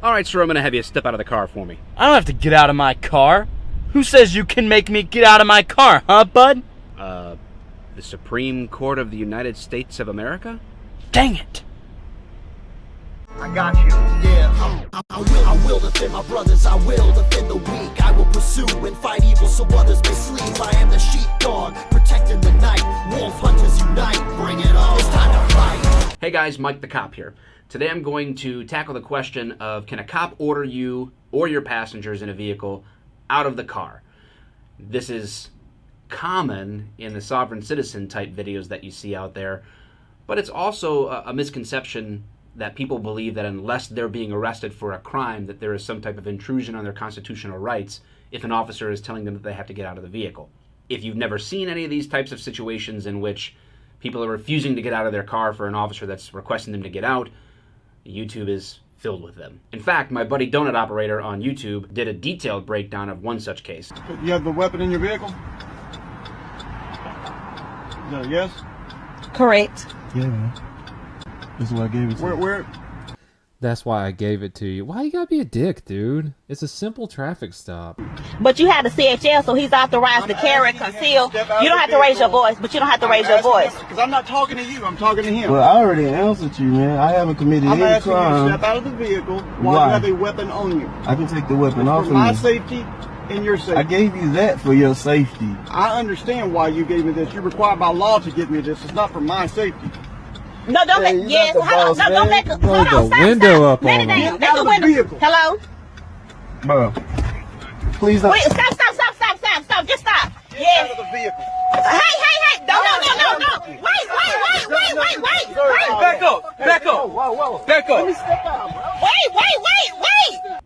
Alright, sir, I'm gonna have you step out of the car for me. I don't have to get out of my car. Who says you can make me get out of my car, huh, bud? The Supreme Court of the United States of America? Dang it. I got you. Yeah, I will defend my brothers. I will defend the weak. I will pursue and fight evil so others may sleep. I am the sheepdog, protecting the night. Wolf hunters unite. Bring it on. It's time to fight. Hey guys, Mike the Cop here. Today I'm going to tackle the question of, can a cop order you or your passengers in a vehicle out of the car? This is common in the sovereign citizen type videos that you see out there, but it's also a misconception that people believe that unless they're being arrested for a crime, that there is some type of intrusion on their constitutional rights if an officer is telling them that they have to get out of the vehicle. If you've never seen any of these types of situations in which people are refusing to get out of their car for an officer that's requesting them to get out, YouTube is filled with them. In fact, my buddy Donut Operator on YouTube did a detailed breakdown of one such case. You have the weapon in your vehicle? Is that a yes? Correct. Yeah, man. This is what I gave it to you. Where? That's why I gave it to you. Why you gotta be a dick, dude? It's a simple traffic stop. But you had a CHL, so he's authorized to carry, conceal. You don't have to raise your voice, but you don't have to raise your voice. Because I'm not talking to you, I'm talking to him. Well, I already answered you, man. I haven't committed I'm any asking you to crime. step out of the vehicle while you have a weapon on you. I can take the weapon off For of my me. safety and your safety. I gave you that for your safety. I understand why you gave me this. You're required by law to give me this. It's not for my safety. No, don't Hey, let, yes, you're not the hold on, boss, no, don't man. let the, hold the on, stop, window stop. up Let on it him. down, Get let out the of the window. vehicle. Hello? Bro, please don't. Wait, stop, just stop. Get Yes. out of the vehicle. Hey, no. Wait. Back up. Whoa. Back up. Wait.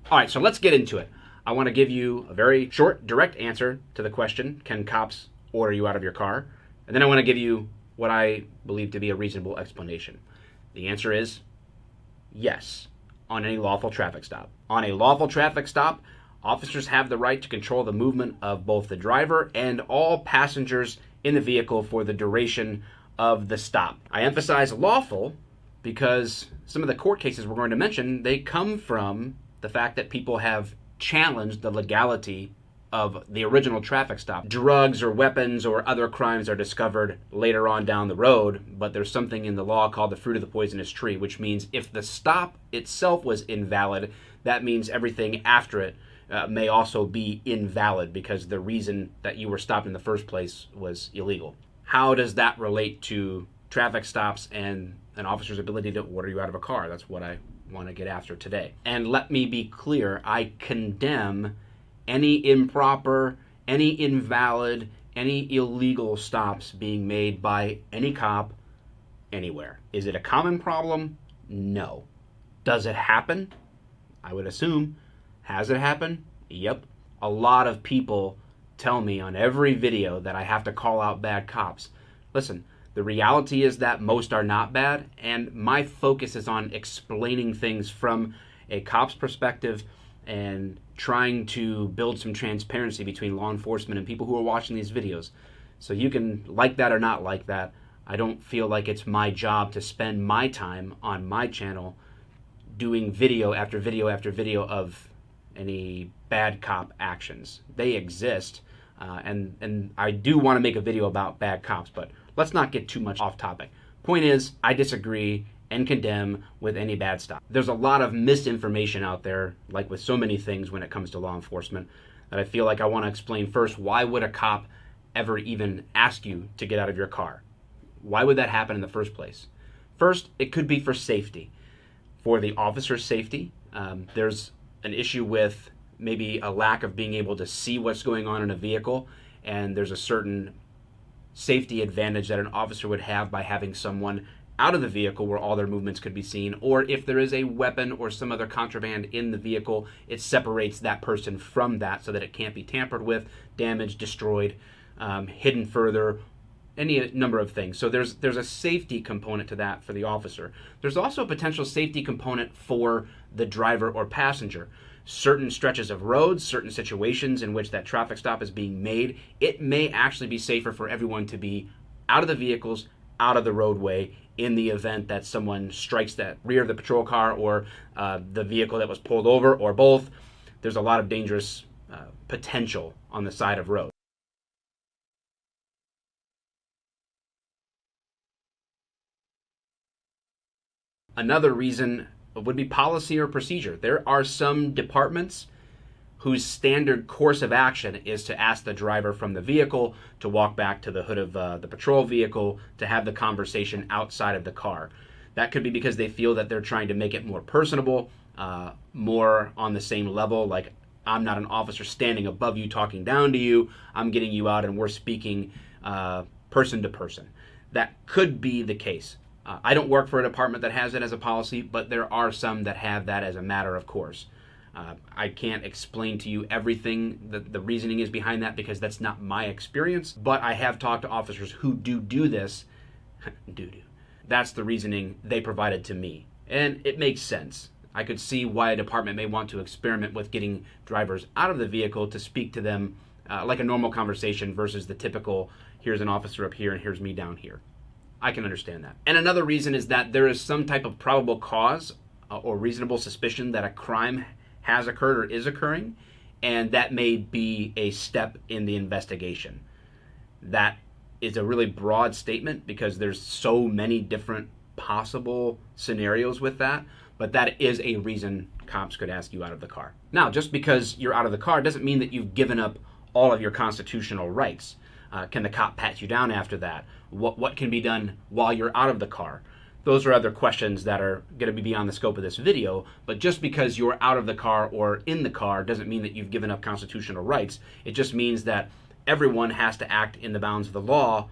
Alright, so let's get into it. I want to give you a very short, direct answer to the question, can cops order you out of your car? And then I want to give you what I believe to be a reasonable explanation. The answer is yes, on any lawful traffic stop. On a lawful traffic stop, officers have the right to control the movement of both the driver and all passengers in the vehicle for the duration of the stop. I emphasize lawful because some of the court cases we're going to mention, they come from the fact that people have challenged the legality of the original traffic stop. Drugs or weapons or other crimes are discovered later on down the road, but there's something in the law called the fruit of the poisonous tree, which means if the stop itself was invalid, that means everything after it may also be invalid because the reason that you were stopped in the first place was illegal. How does that relate to traffic stops and an officer's ability to order you out of a car? That's what I want to get after today. And let me be clear, I condemn any improper, any invalid, any illegal stops being made by any cop anywhere. Is it a common problem? No. Does it happen? I would assume. Has it happened? Yep. A lot of people tell me on every video that I have to call out bad cops. Listen, the reality is that most are not bad, and my focus is on explaining things from a cop's perspective and trying to build some transparency between law enforcement and people who are watching these videos. So you can like that or not like that. I don't feel like it's my job to spend my time on my channel doing video after video after video of any bad cop actions. They exist, and I do want to make a video about bad cops, but let's not get too much off topic. Point is, I disagree and condemn with any bad stuff. There's a lot of misinformation out there, like with so many things when it comes to law enforcement, that I feel like I want to explain first. Why would a cop ever even ask you to get out of your car? Why would that happen in the first place? First, it could be for safety. For the officer's safety, there's an issue with maybe a lack of being able to see what's going on in a vehicle, and there's a certain safety advantage that an officer would have by having someone out of the vehicle where all their movements could be seen, or if there is a weapon or some other contraband in the vehicle, it separates that person from that so that it can't be tampered with, damaged, destroyed, hidden further, any number of things. So there's a safety component to that for the officer. There's also a potential safety component for the driver or passenger. Certain stretches of roads, certain situations in which that traffic stop is being made, it may actually be safer for everyone to be out of the vehicles, out of the roadway, in the event that someone strikes that rear of the patrol car or the vehicle that was pulled over, or both. There's a lot of dangerous potential on the side of road. Another reason would be policy or procedure. There are some departments whose standard course of action is to ask the driver from the vehicle to walk back to the hood of the patrol vehicle to have the conversation outside of the car. That could be because they feel that they're trying to make it more personable, more on the same level, like I'm not an officer standing above you talking down to you, I'm getting you out and we're speaking person to person. That could be the case. I don't work for a department that has it as a policy, but there are some that have that as a matter of course. I can't explain to you everything the reasoning is behind that because that's not my experience, but I have talked to officers who do this. That's the reasoning they provided to me, and it makes sense. I could see why a department may want to experiment with getting drivers out of the vehicle to speak to them like a normal conversation versus the typical, here's an officer up here and here's me down here. I can understand that. And another reason is that there is some type of probable cause or reasonable suspicion that a crime has occurred or is occurring, and that may be a step in the investigation. That is a really broad statement because there's so many different possible scenarios with that, but that is a reason cops could ask you out of the car. Now, just because you're out of the car doesn't mean that you've given up all of your constitutional rights. Can the cop pat you down after that? What can be done while you're out of the car? Those are other questions that are going to be beyond the scope of this video, but just because you're out of the car or in the car doesn't mean that you've given up constitutional rights. It just means that everyone has to act in the bounds of the law,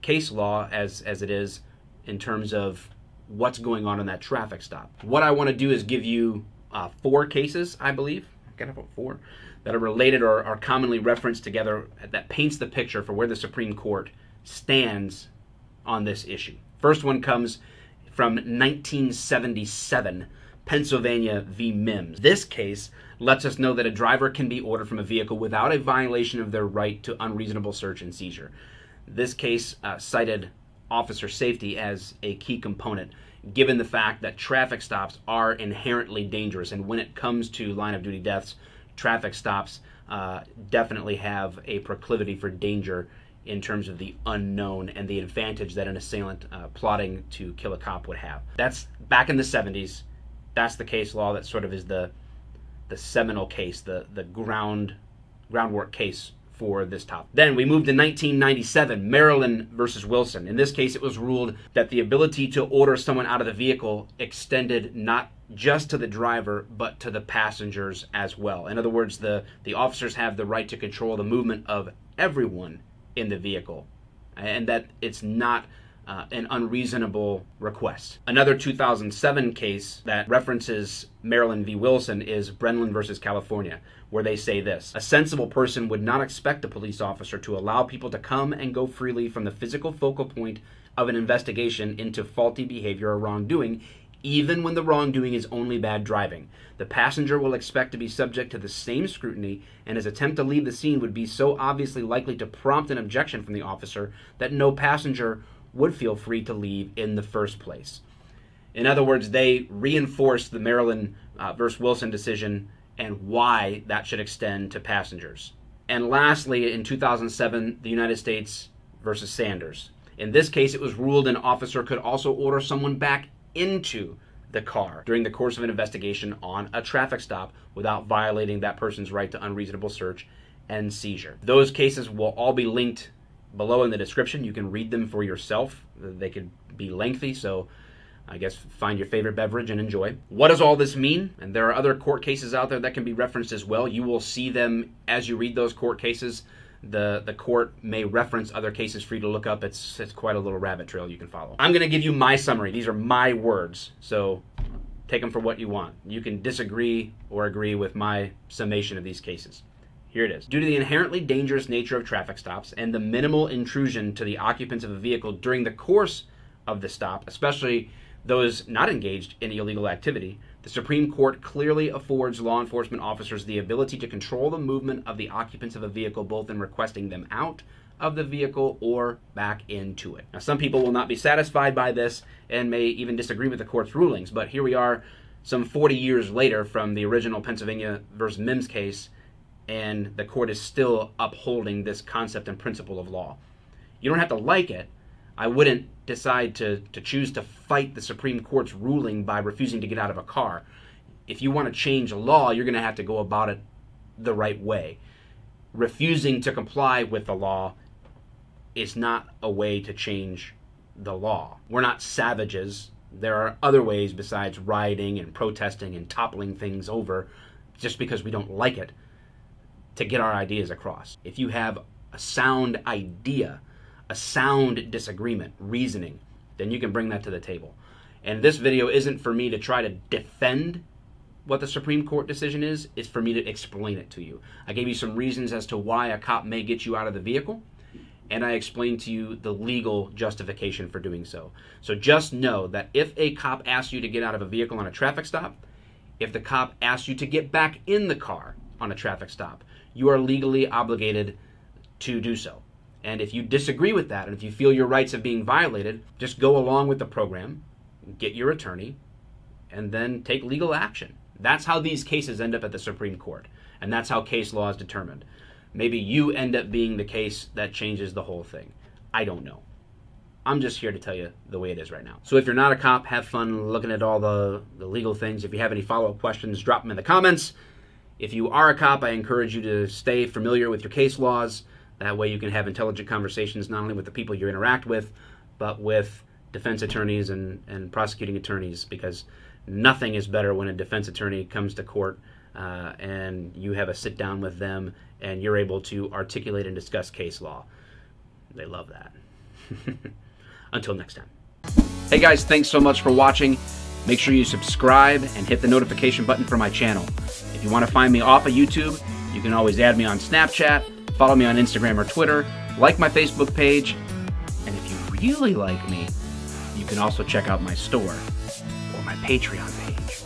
case law as it is, in terms of what's going on in that traffic stop. What I want to do is give you 4 cases, I believe, I got about 4, that are related or are commonly referenced together that paints the picture for where the Supreme Court stands on this issue. First one comes from 1977, Pennsylvania v. Mims. This case lets us know that a driver can be ordered from a vehicle without a violation of their right to unreasonable search and seizure. This case cited officer safety as a key component, given the fact that traffic stops are inherently dangerous, and when it comes to line of duty deaths, traffic stops definitely have a proclivity for danger in terms of the unknown and the advantage that an assailant plotting to kill a cop would have. That's back in the 70s. That's the case law that sort of is the seminal case, the groundwork case for this topic. Then we moved to 1997, Maryland versus Wilson. In this case, it was ruled that the ability to order someone out of the vehicle extended not just to the driver, but to the passengers as well. In other words, the officers have the right to control the movement of everyone in the vehicle, and that it's not an unreasonable request. Another 2007 case that references Maryland v. Wilson is Brendlin versus California, where they say this: a sensible person would not expect a police officer to allow people to come and go freely from the physical focal point of an investigation into faulty behavior or wrongdoing, even when the wrongdoing is only bad driving. The passenger will expect to be subject to the same scrutiny, and his attempt to leave the scene would be so obviously likely to prompt an objection from the officer that no passenger would feel free to leave in the first place. In other words, they reinforce the Maryland versus Wilson decision and why that should extend to passengers. And lastly, in 2007, the United States versus Sanders. In this case, it was ruled an officer could also order someone back into the car during the course of an investigation on a traffic stop without violating that person's right to unreasonable search and seizure. Those cases will all be linked below in the description. You can read them for yourself. They could be lengthy, so I guess find your favorite beverage and enjoy. What does all this mean? And there are other court cases out there that can be referenced as well. You will see them as you read those court cases. The court may reference other cases for you to look up. It's quite a little rabbit trail you can follow. I'm going to give you my summary. These are my words, so take them for what you want. You can disagree or agree with my summation of these cases. Here it is. Due to the inherently dangerous nature of traffic stops and the minimal intrusion to the occupants of a vehicle during the course of the stop, especially those not engaged in illegal activity, the Supreme Court clearly affords law enforcement officers the ability to control the movement of the occupants of a vehicle, both in requesting them out of the vehicle or back into it. Now, some people will not be satisfied by this and may even disagree with the court's rulings, but here we are some 40 years later from the original Pennsylvania versus Mims case, and the court is still upholding this concept and principle of law. You don't have to like it. I wouldn't decide to choose to fight the Supreme Court's ruling by refusing to get out of a car. If you want to change a law, you're going to have to go about it the right way. Refusing to comply with the law is not a way to change the law. We're not savages. There are other ways besides rioting and protesting and toppling things over just because we don't like it to get our ideas across. If you have a sound idea, a sound disagreement, reasoning, then you can bring that to the table. And this video isn't for me to try to defend what the Supreme Court decision is. It's for me to explain it to you. I gave you some reasons as to why a cop may get you out of the vehicle, and I explained to you the legal justification for doing so. So just know that if a cop asks you to get out of a vehicle on a traffic stop, if the cop asks you to get back in the car on a traffic stop, you are legally obligated to do so. And if you disagree with that, and if you feel your rights are being violated, just go along with the program, get your attorney, and then take legal action. That's how these cases end up at the Supreme Court, and that's how case law is determined. Maybe you end up being the case that changes the whole thing. I don't know. I'm just here to tell you the way it is right now. So if you're not a cop, have fun looking at all the legal things. If you have any follow-up questions, drop them in the comments. If you are a cop, I encourage you to stay familiar with your case laws. That way you can have intelligent conversations not only with the people you interact with, but with defense attorneys and prosecuting attorneys, because nothing is better when a defense attorney comes to court and you have a sit down with them and you're able to articulate and discuss case law. They love that. Until next time. Hey guys, thanks so much for watching. Make sure you subscribe and hit the notification button for my channel. If you want to find me off of YouTube, you can always add me on Snapchat, follow me on Instagram or Twitter, like my Facebook page, and if you really like me, you can also check out my store or my Patreon page.